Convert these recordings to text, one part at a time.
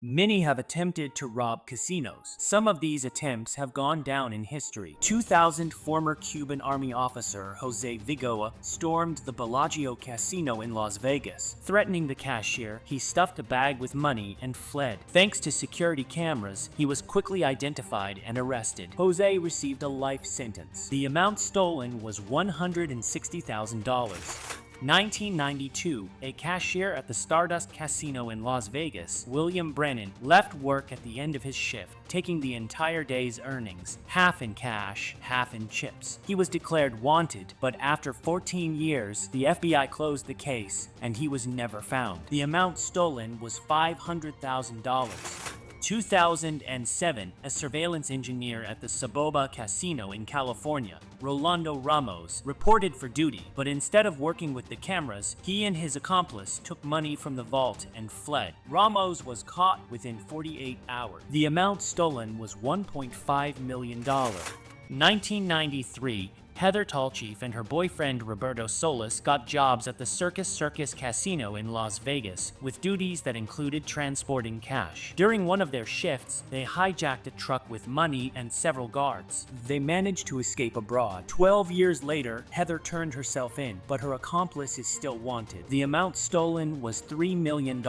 Many have attempted to rob casinos. Some of these attempts have gone down in history. 2000 former Cuban Army officer Jose Vigoa stormed the Bellagio Casino in Las Vegas. Threatening the cashier, he stuffed a bag with money and fled. Thanks to security cameras, he was quickly identified and arrested. Jose received a life sentence. The amount stolen was $160,000. 1992, a cashier at the Stardust Casino in Las Vegas, William Brennan, left work at the end of his shift, taking the entire day's earnings, half in cash, half in chips. He was declared wanted, but after 14 years, the FBI closed the case, and he was never found. The amount stolen was $500,000. 2007, a surveillance engineer at the Saboba Casino in California, Rolando Ramos, reported for duty, but instead of working with the cameras, he and his accomplice took money from the vault and fled. Ramos was caught within 48 hours. The amount stolen was $1.5 million. 1993, Heather Tallchief and her boyfriend Roberto Solis got jobs at the Circus Casino in Las Vegas, with duties that included transporting cash. During one of their shifts, they hijacked a truck with money and several guards. They managed to escape abroad. 12 years later, Heather turned herself in, but her accomplice is still wanted. The amount stolen was $3 million.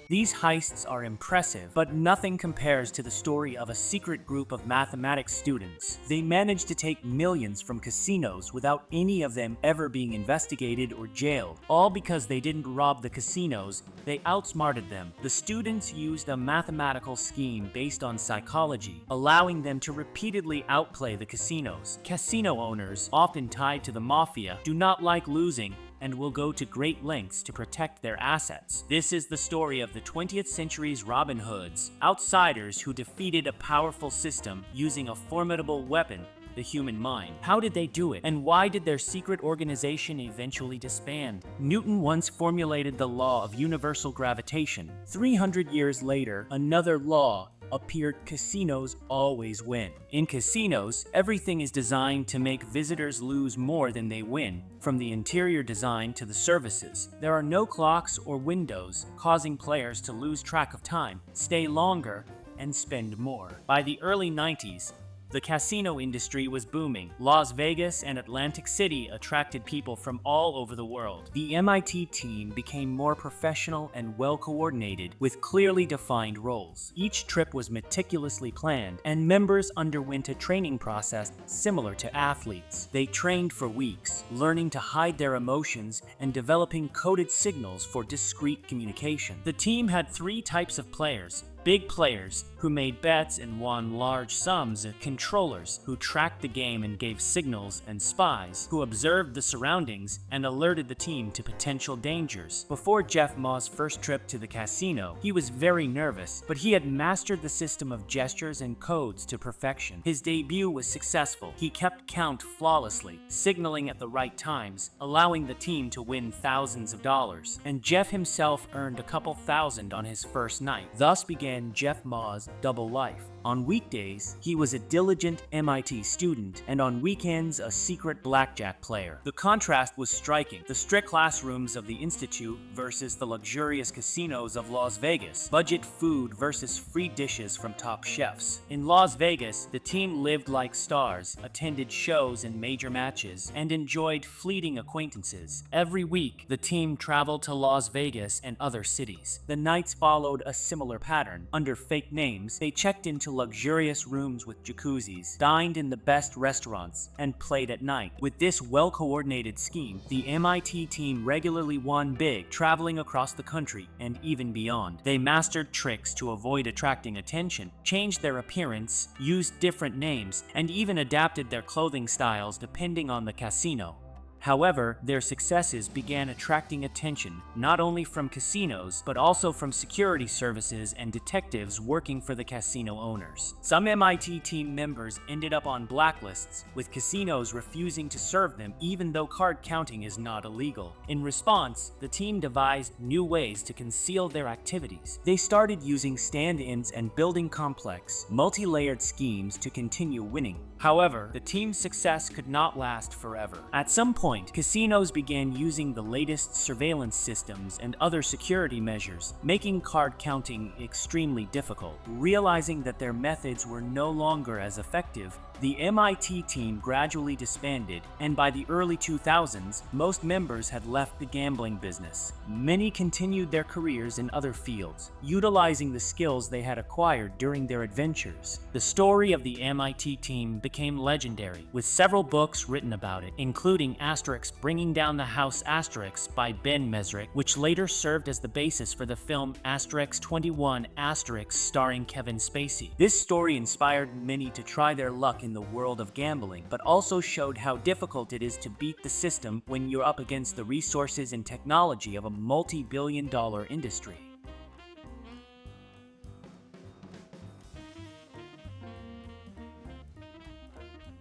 These heists are impressive, but nothing compares to the story of a secret group of mathematics students. They managed to take millions from casinos without any of them ever being investigated or jailed. All because they didn't rob the casinos, they outsmarted them. The students used a mathematical scheme based on psychology, allowing them to repeatedly outplay the casinos. Casino owners, often tied to the mafia, do not like losing and will go to great lengths to protect their assets. This is the story of the 20th century's Robin Hoods, outsiders who defeated a powerful system using a formidable weapon, the human mind. How did they do it? And why did their secret organization eventually disband? Newton once formulated the law of universal gravitation. 300 years later, another law appeared: casinos always win. In casinos, everything is designed to make visitors lose more than they win, from the interior design to the services. There are no clocks or windows, causing players to lose track of time, stay longer, and spend more. By the early 90s, the casino industry was booming. Las Vegas and Atlantic City attracted people from all over the world. The MIT team became more professional and well-coordinated, with clearly defined roles. Each trip was meticulously planned, and members underwent a training process similar to athletes. They trained for weeks, learning to hide their emotions and developing coded signals for discreet communication. The team had three types of players: big players, who made bets and won large sums, and controllers, who tracked the game and gave signals, and spies, who observed the surroundings and alerted the team to potential dangers. Before Jeff Ma's first trip to the casino, he was very nervous, but he had mastered the system of gestures and codes to perfection. His debut was successful. He kept count flawlessly, signaling at the right times, allowing the team to win thousands of dollars. And Jeff himself earned a couple thousand on his first night. Thus began Jeff Ma's double life. On weekdays, he was a diligent MIT student, and on weekends, a secret blackjack player. The contrast was striking: the strict classrooms of the Institute versus the luxurious casinos of Las Vegas, budget food versus free dishes from top chefs. In Las Vegas, the team lived like stars, attended shows and major matches, and enjoyed fleeting acquaintances. Every week, the team traveled to Las Vegas and other cities. The nights followed a similar pattern. Under fake names, they checked into luxurious rooms with jacuzzis, dined in the best restaurants, and played at night. With this well-coordinated scheme, the MIT team regularly won big, traveling across the country and even beyond. They mastered tricks to avoid attracting attention, changed their appearance, used different names, and even adapted their clothing styles depending on the casino. However, their successes began attracting attention, not only from casinos, but also from security services and detectives working for the casino owners. Some MIT team members ended up on blacklists, with casinos refusing to serve them even though card counting is not illegal. In response, the team devised new ways to conceal their activities. They started using stand-ins and building complex, multi-layered schemes to continue winning. However, the team's success could not last forever. At some point, point, casinos began using the latest surveillance systems and other security measures, making card counting extremely difficult. Realizing that their methods were no longer as effective, the MIT team gradually disbanded, and by the early 2000s, most members had left the gambling business. Many continued their careers in other fields, utilizing the skills they had acquired during their adventures. The story of the MIT team became legendary, with several books written about it, including Asterix Bringing Down the House Asterix by Ben Mesrick, which later served as the basis for the film Asterix 21 Asterix starring Kevin Spacey. This story inspired many to try their luck in the world of gambling, but also showed how difficult it is to beat the system when you're up against the resources and technology of a multi-billion-dollar industry.